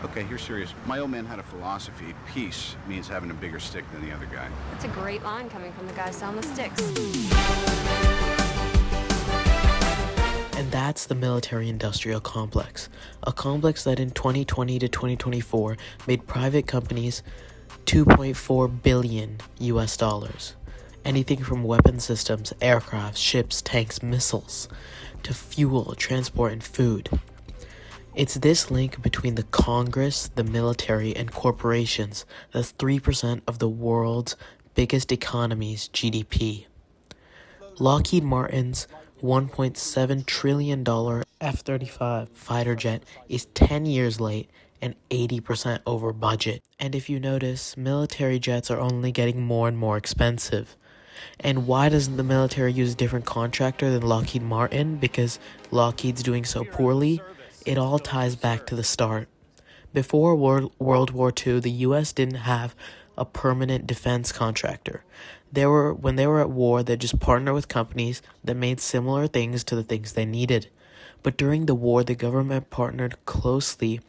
Okay, you're serious. My old man had a philosophy. Peace means having a bigger stick than the other guy. That's a great line coming from the guy selling the sticks. And that's the military-industrial complex, a complex that in 2020 to 2024 made private companies $2.4 billion US dollars. Anything from weapon systems, aircraft, ships, tanks, missiles, to fuel, transport, and food. It's this link between the Congress, the military, and corporations that's 3% of the world's biggest economy's GDP. Lockheed Martin's $1.7 trillion F-35 fighter jet is 10 years late and 80% over budget. And if you notice, military jets are only getting more and more expensive. And why doesn't the military use a different contractor than Lockheed Martin? Because Lockheed's doing so poorly? It all ties back to the start. Before World War II, the US didn't have a permanent defense contractor. When they were at war, they'd just partner with companies that made similar things to the things they needed. But during the war, the government partnered closely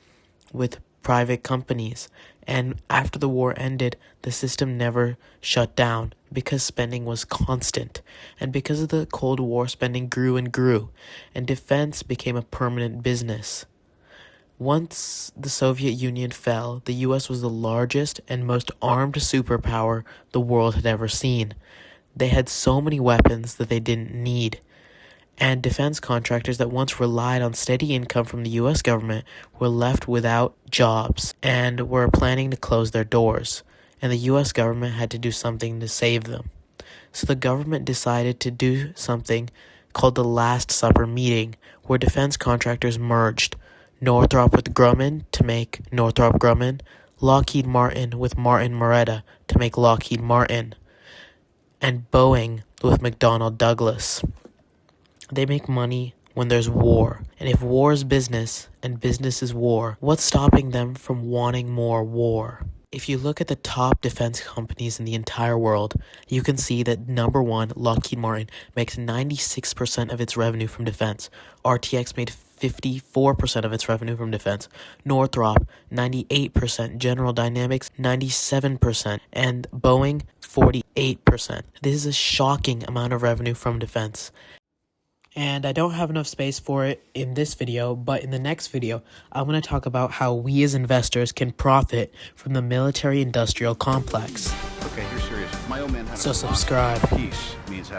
with private companies. And after the war ended, the system never shut down because spending was constant. And because of the Cold War, spending grew and grew, and defense became a permanent business. Once the Soviet Union fell, the US was the largest and most armed superpower the world had ever seen. They had so many weapons that they didn't need. And defense contractors that once relied on steady income from the US government were left without jobs and were planning to close their doors. And the US government had to do something to save them. So the government decided to do something called the Last Supper meeting, where defense contractors merged. Northrop with Grumman to make Northrop Grumman, Lockheed Martin with Martin Marietta to make Lockheed Martin, and Boeing with McDonnell Douglas. They make money when there's war, and if war is business and business is war, what's stopping them from wanting more war? If you look at the top defense companies in the entire world, you can see that number one, Lockheed Martin, makes 96% of its revenue from defense. RTX made 54% of its revenue from defense. Northrop, 98%. General Dynamics, 97%. And Boeing, 48%. This is a shocking amount of revenue from defense. And I don't have enough space for it in this video, but in the next video, I'm going to talk about how we as investors can profit from the military-industrial complex. Okay, you're serious. My old man had a So philosophy. subscribe. Peace means having